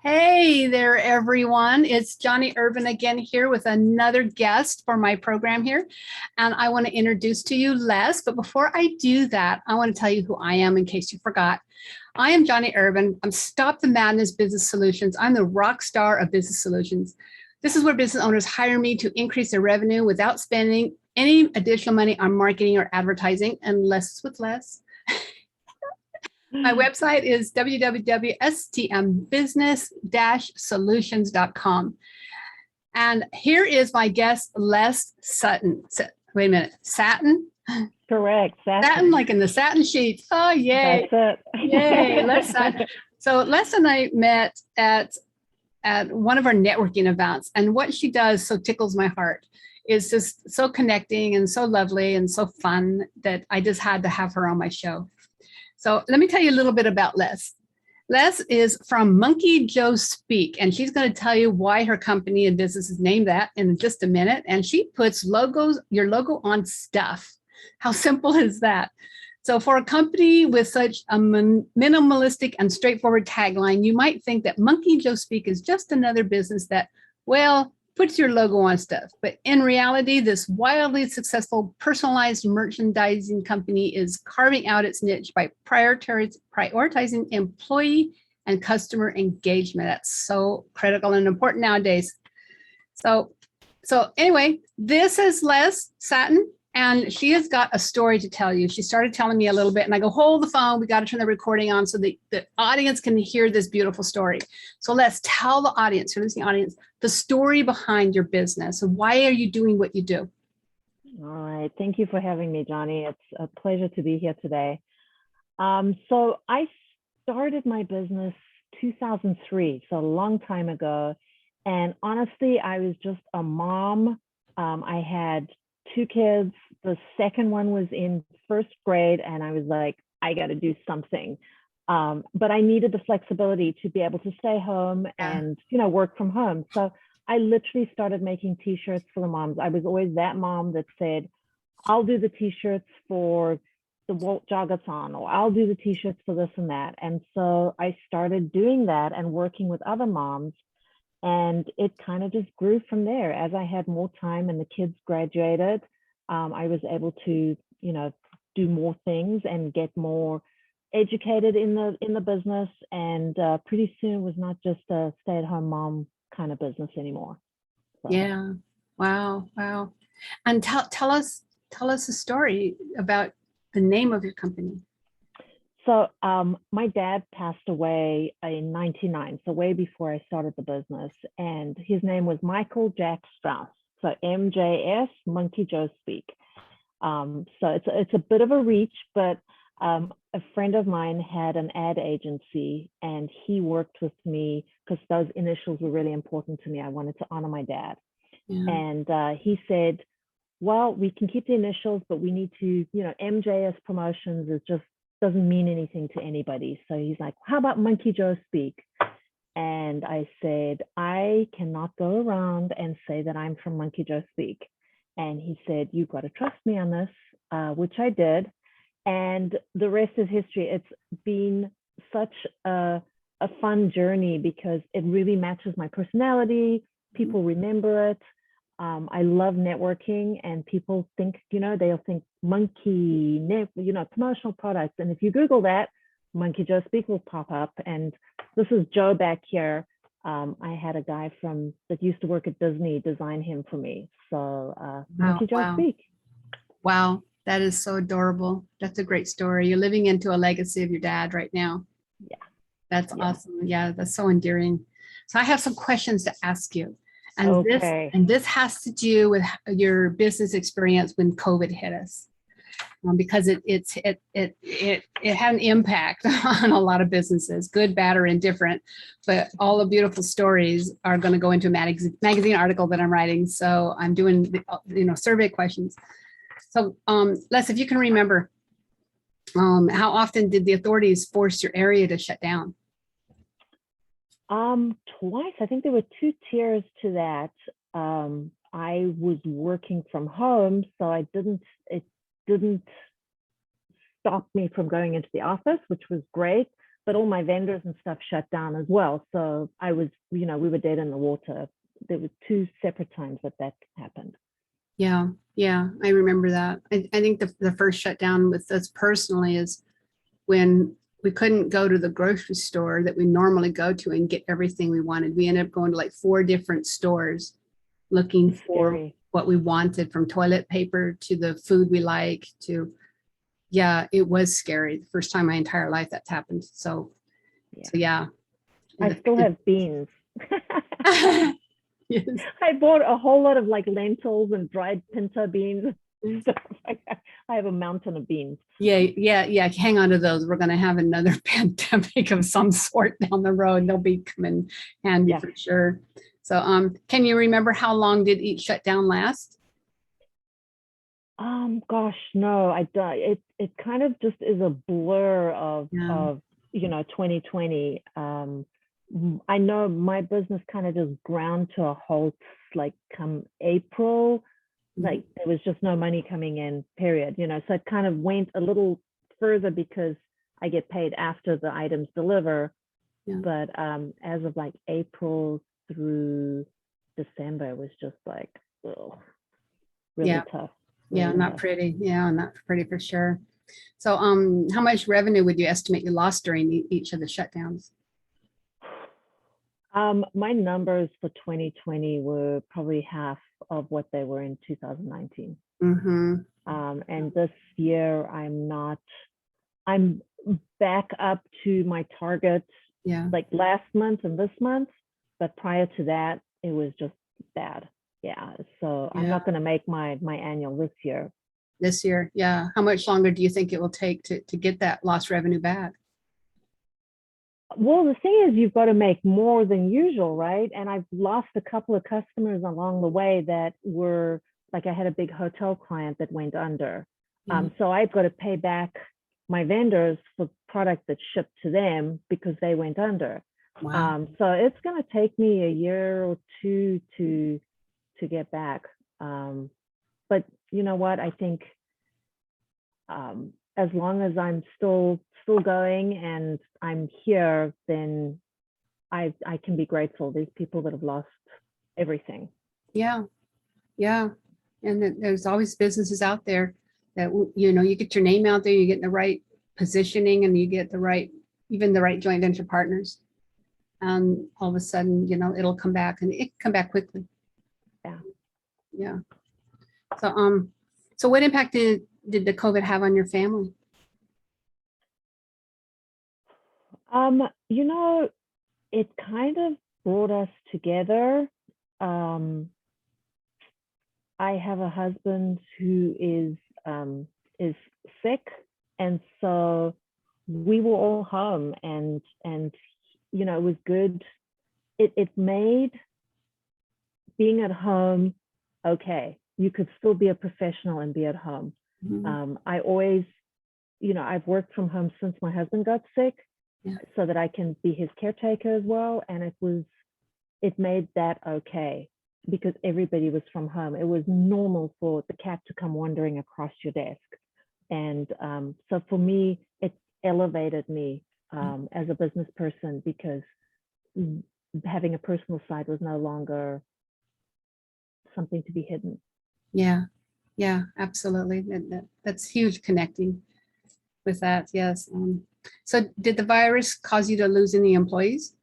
Hey there, everyone. It's Johnnie Urban again here with another guest for my program here. And I want to introduce to you Les. But before I do that, I want to tell you who I am in case you forgot. I am Johnnie Urban. I'm Stop the Madness Business Solutions. I'm the rock star of business solutions. This is where business owners hire me to increase their revenue without spending any additional money on marketing or advertising, unless it's with less. My website is www.stmbusiness-solutions.com. And here is my guest, Les Sutton. Wait a minute, Sattin? Correct. Satin, like in the satin sheets. Oh, yay. That's it. Yay, Les Sutton. So Les and I met at one of our networking events. And what she does so tickles my heart is just so connecting and so lovely and so fun that I just had to have her on my show. So let me tell you a little bit about Les. Les is from Monkey Joe Speak, and she's going to tell you why her company and business is named that in just a minute. And she puts your logo on stuff. How simple is that? So for a company with such a minimalistic and straightforward tagline, you might think that Monkey Joe Speak is just another business that, well, puts your logo on stuff. But in reality, this wildly successful personalized merchandising company is carving out its niche by prioritizing employee and customer engagement. That's so critical and important nowadays. So anyway, this is Les Sattin, and she has got a story to tell you. She started telling me a little bit, and I go, hold the phone. We got to turn the recording on so the audience can hear this beautiful story. So let's tell the audience, your listening audience, the story behind your business. And why are you doing what you do? All right. Thank you for having me, Johnnie. It's a pleasure to be here today. So I started my business 2003, so a long time ago. And honestly, I was just a mom. I had two kids. The second one was in first grade, and I was like, I got to do something. But I needed the flexibility to be able to stay home and, work from home. So I literally started making t-shirts for the moms. I was always that mom that said, I'll do the t-shirts for the Walt Joggathon, or I'll do the t-shirts for this and that. And so I started doing that and working with other moms. And it kind of just grew from there. As I had more time and the kids graduated, I was able to, do more things and get more educated in the business. And pretty soon was not just a stay-at-home mom kind of business anymore. So. Yeah. Wow. And tell us a story about the name of your company. So my dad passed away in 99, so way before I started the business. And his name was Michael Jack Strauss. So MJS, Monkey Joe Speak. So it's a bit of a reach, but a friend of mine had an ad agency, and he worked with me because those initials were really important to me. I wanted to honor my dad. Yeah. And he said, well, we can keep the initials, but we need to, MJS Promotions is just doesn't mean anything to anybody. So he's like, how about Monkey Joe Speak? And I said, I cannot go around and say that I'm from Monkey Joe Speak. And he said, you've got to trust me on this, which I did. And the rest is history. It's been such a fun journey because it really matches my personality. People remember it. I love networking, and people think, they'll think monkey, promotional products. And if you Google that, Monkey Joe Speak will pop up. And this is Joe back here. I had a guy that used to work at Disney design him for me. So Monkey Joe Speak. Wow, that is so adorable. That's a great story. You're living into a legacy of your dad right now. Yeah. That's awesome. Yeah, that's so endearing. So I have some questions to ask you. And this has to do with your business experience when COVID hit us, because it had an impact on a lot of businesses, good, bad, or indifferent. But all the beautiful stories are going to go into a magazine article that I'm writing. So I'm doing survey questions. So Les, if you can remember, how often did the authorities force your area to shut down? Twice. I think there were two tiers to that. I was working from home, so it didn't stop me from going into the office, which was great. but all my vendors and stuff shut down as well. So I was, we were dead in the water. There were two separate times that happened. Yeah, yeah, I remember that. I think the first shutdown with us personally is when we couldn't go to the grocery store that we normally go to and get everything we wanted. We ended up going to like 4 different stores looking for Scary. what we wanted, from toilet paper to the food we like to, yeah, it was scary. The first time in my entire life that's happened. So yeah. I still have beans. Yes. I bought a whole lot of like lentils and dried pinto beans. I have a mountain of beans. Yeah. Hang on to those. We're going to have another pandemic of some sort down the road. They'll be coming handy for sure. So, can you remember how long did each shutdown last? Gosh, no, I don't. It kind of just is a blur of 2020. I know my business kind of just ground to a halt like come April. Like there was just no money coming in, period. So it kind of went a little further because I get paid after the items deliver. But as of like April through December, it was just like really tough. Yeah, not pretty. Yeah, not pretty for sure. So, how much revenue would you estimate you lost during each of the shutdowns? My numbers for 2020 were probably half of what they were in 2019. And this year, I'm back up to my target, like last month and this month, but prior to that, it was just bad. So I'm not going to make my annual this year. This year, yeah. How much longer do you think it will take to get that lost revenue back? Well, the thing is, you've got to make more than usual, right? And I've lost a couple of customers along the way that were like, I had a big hotel client that went under. So I've got to pay back my vendors for product that shipped to them because they went under. Wow. So it's going to take me a year or two to get back. But you know what? I think as long as I'm still going and I'm here, then I can be grateful. There's people that have lost everything. Yeah. And there's always businesses out there that, you get your name out there, you get the right positioning, and you get even the right joint venture partners. All of a sudden, it'll come back, and it can come back quickly. Yeah. So what impact did the COVID have on your family? It kind of brought us together. I have a husband who is sick, and so we were all home, and it was good. It made being at home okay. You could still be a professional and be at home. I always, I've worked from home since my husband got sick, so that I can be his caretaker as well. And it made that okay because everybody was from home. It was normal for the cat to come wandering across your desk. And so for me, it elevated me as a business person because having a personal side was no longer something to be hidden. Yeah, absolutely. That's huge, connecting with that. Yes. So did the virus cause you to lose any employees?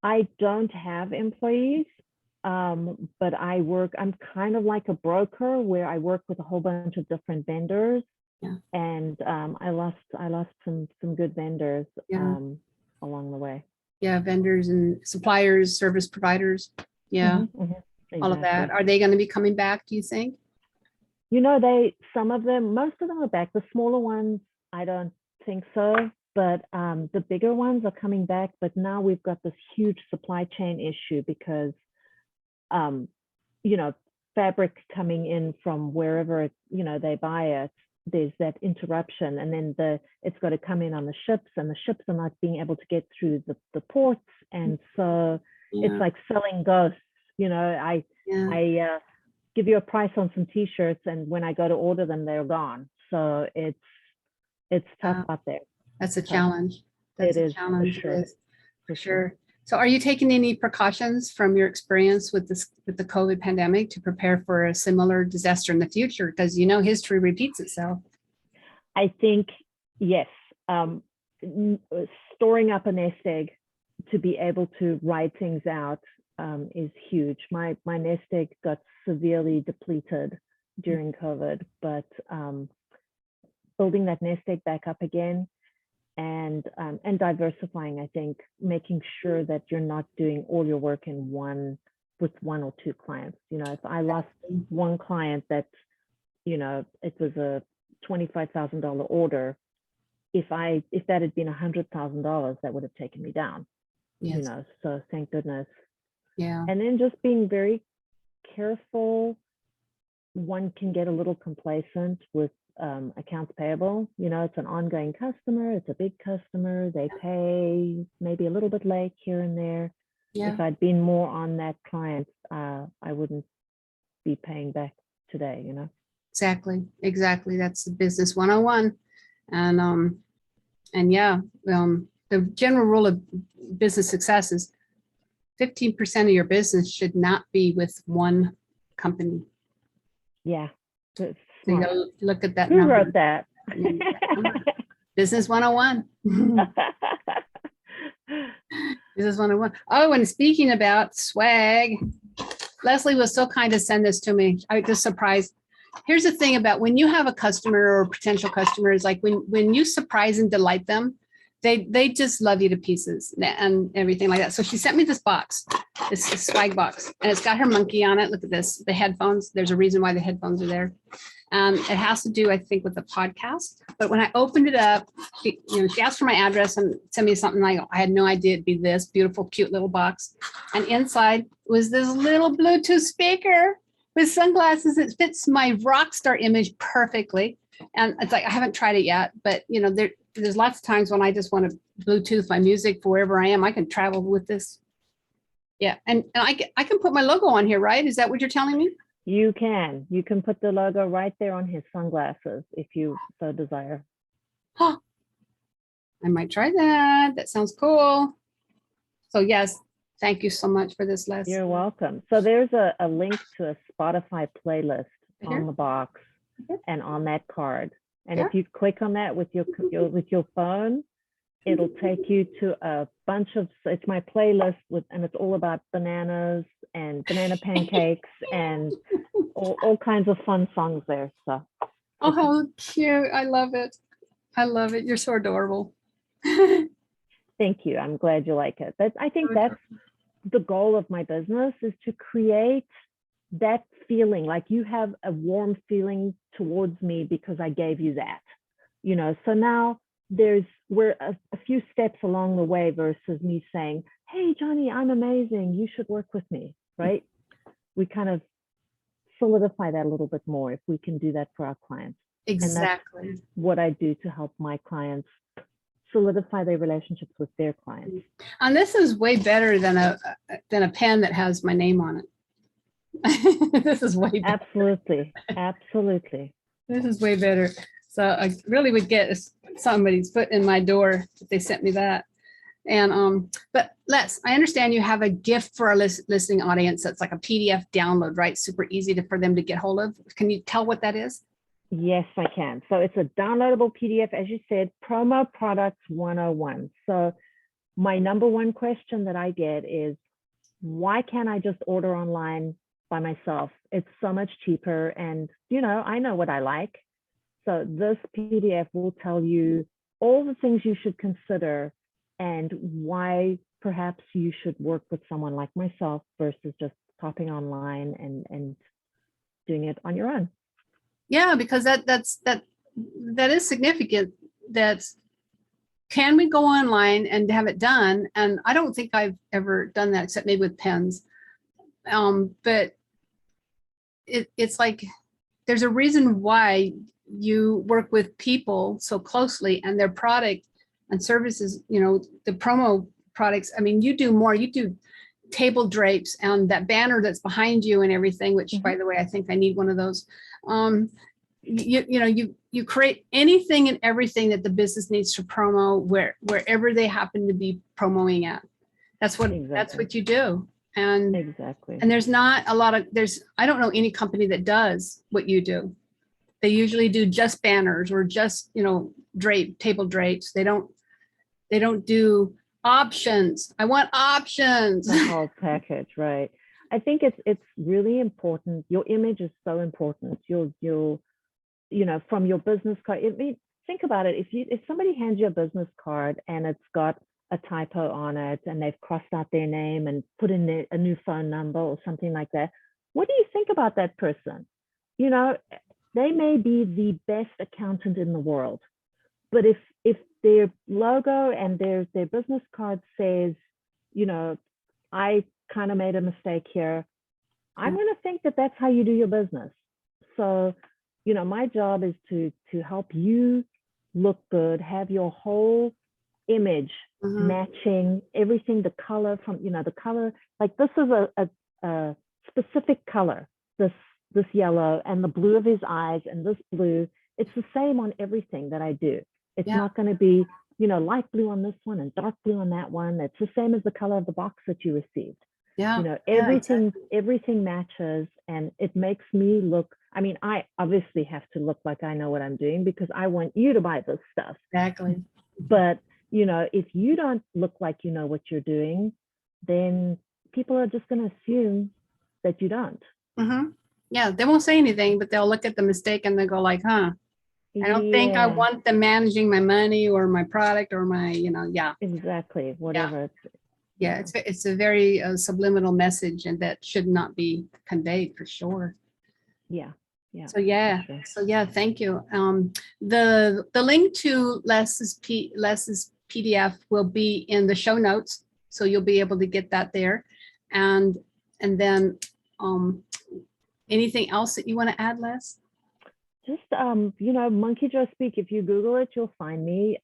I don't have employees, but I'm kind of like a broker where I work with a whole bunch of different vendors. And I lost some good vendors along the way. Vendors and suppliers, service providers. Exactly. All of that. Are they going to be coming back, do you think? Most of them are back. The smaller ones, I don't think so, but the bigger ones are coming back. But now we've got this huge supply chain issue because, fabric coming in from wherever, they buy it, there's that interruption, and then it's got to come in on the ships, and the ships are not being able to get through the ports. And so it's like selling ghosts. I give you a price on some t-shirts, and when I go to order them, they're gone. So it's tough out there. That's a challenge. That's It a is, for challenge. sure. It is, For for sure. So are you taking any precautions from your experience with this, with the COVID pandemic to prepare for a similar disaster in the future? Because you know history repeats itself. I think, yes, storing up a nest egg to be able to ride things out is huge. My nest egg got severely depleted during COVID, but building that nest egg back up again and diversifying, I think, making sure that you're not doing all your work in with one or two clients. You know, if I lost one client that, you know, it was a $25,000 order, if that had been $100,000, that would have taken me down. Yes. You know, so thank goodness. Yeah. And then just being very careful. One can get a little complacent with accounts payable. You know, it's an ongoing customer, it's a big customer, they pay maybe a little bit late here and there. Yeah. If I'd been more on that client, I wouldn't be paying back today, you know. Exactly. That's the business 101. And yeah, the general rule of business success is 15% of your business should not be with one company. Yeah. So you gotta look at that Who number. wrote that? Business 101. Business 101. Oh, and speaking about swag, Leslie was so kind to send this to me. I was just surprised. Here's the thing about when you have a customer or potential customers, like when you surprise and delight them, they just love you to pieces and everything like that. So she sent me this box, this swag box, and it's got her monkey on it. Look at this, the headphones. There's a reason why the headphones are there. It has to do, I think, with the podcast. But when I opened it up, she asked for my address and sent me something like, I had no idea it'd be this beautiful, cute little box. And inside was this little Bluetooth speaker with sunglasses. It fits my rock star image perfectly. And it's like, I haven't tried it yet, but you know, there's lots of times when I just want to Bluetooth my music for wherever I am. I can travel with this. Yeah. And I can put my logo on here, right? Is that what you're telling me? You can put the logo right there on his sunglasses if you so desire. Oh, I might try that. That sounds cool. So yes, thank you so much for this lesson. You're welcome. So there's a link to a Spotify playlist Here? on the box Here? and on that card. And Here? if you click on that with your phone, it'll take you to a bunch of, it's my playlist and it's all about bananas and banana pancakes and all kinds of fun songs there. So. Oh, how cute. I love it. I love it. You're so adorable. Thank you. I'm glad you like it. I think that's the goal of my business, is to create that feeling, like you have a warm feeling towards me because I gave you that, you know. So now we're a few steps along the way versus me saying, hey, Johnnie, I'm amazing, you should work with me, right? We kind of solidify that a little bit more if we can do that for our clients. Exactly. And that's what I do to help my clients solidify their relationships with their clients. And this is way better than a pen that has my name on it. This is way better. Absolutely. This is way better. So I really would get somebody's foot in my door if they sent me that. And but Les, I understand you have a gift for our listening audience that's like a PDF download, right? Super easy for them to get hold of. Can you tell what that is? Yes, I can. So it's a downloadable PDF, as you said, Promo Products 101. So my number one question that I get is, why can't I just order online by myself? It's so much cheaper, and you know, I know what I like. So this PDF will tell you all the things you should consider and why perhaps you should work with someone like myself versus just popping online and doing it on your own. Yeah, because that is significant. Can we go online and have it done? And I don't think I've ever done that except maybe with pens. But it's like there's a reason why you work with people so closely and their product and services, you know, the promo products. I mean, you do more, you do table drapes and that banner that's behind you and everything, which by the way, I think I need one of those. you create anything and everything that the business needs to promo wherever they happen to be promoting at. That's what you do. And Exactly. and there's not a lot of, I don't know any company that does what you do. They usually do just banners or just, table drapes. They don't do options. I want options. The whole package, right? I think it's really important. Your image is so important. You'll from your business card. Think about it. If somebody hands you a business card and it's got a typo on it and they've crossed out their name and put in a new phone number or something like that, what do you think about that person? They may be the best accountant in the world, but if their logo and their business card says, I kind of made a mistake here, I'm going to think that that's how you do your business. So, my job is to help you look good, have your whole image matching everything, the color from, the color, like this is a specific color, this yellow, and the blue of his eyes and this blue, it's the same on everything that I do. It's not going to be, light blue on this one and dark blue on that one. It's the same as the color of the box that you received. Everything matches, and it makes me look, I obviously have to look like I know what I'm doing because I want you to buy this stuff. Exactly. But, if you don't look like you know what you're doing, then people are just going to assume that you don't. Yeah, they won't say anything, but they'll look at the mistake and they'll go like, I don't think I want them managing my money or my product or my, Exactly. Whatever. Yeah, it's a very subliminal message, and that should not be conveyed for sure. Yeah. So thank you. The link to Les's PDF will be in the show notes, so you'll be able to get that there. And then anything else that you want to add, Les? Just Monkey Joe Speak. If you Google it, you'll find me.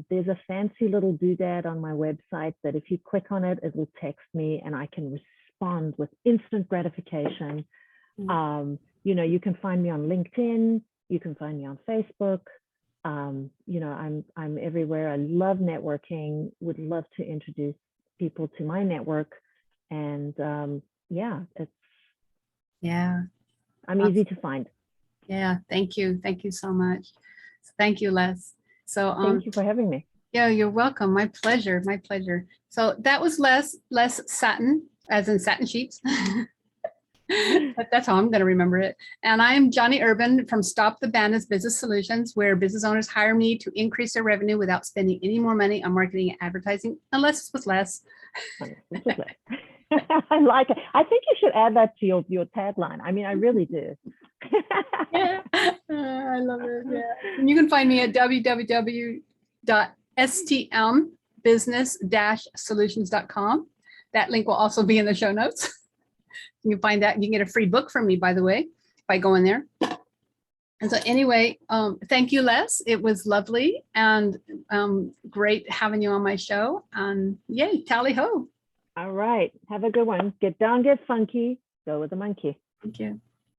There's a fancy little doodad on my website that if you click on it, it will text me and I can respond with instant gratification. You can find me on LinkedIn. You can find me on Facebook. I'm everywhere. I love networking. Would love to introduce people to my network. And I'm easy to find. Yeah, thank you so much. Thank you, Les. So thank you for having me. Yeah, you're welcome. My pleasure. So that was Les Sattin, as in satin sheets. That's how I'm going to remember it. And I'm Johnnie Urban from Stop the Madanes Business Solutions, where business owners hire me to increase their revenue without spending any more money on marketing and advertising, unless it's with less. I like it. I think you should add that to your tagline. I really do. Yeah, I love it. Yeah. And you can find me at www.stmbusiness-solutions.com. That link will also be in the show notes. You can find that. You can get a free book from me, by the way, by going there. And so anyway, thank you, Les. It was lovely and great having you on my show. And yay, tally ho. All right. Have a good one. Get down, get funky. Go with the monkey. Thank you.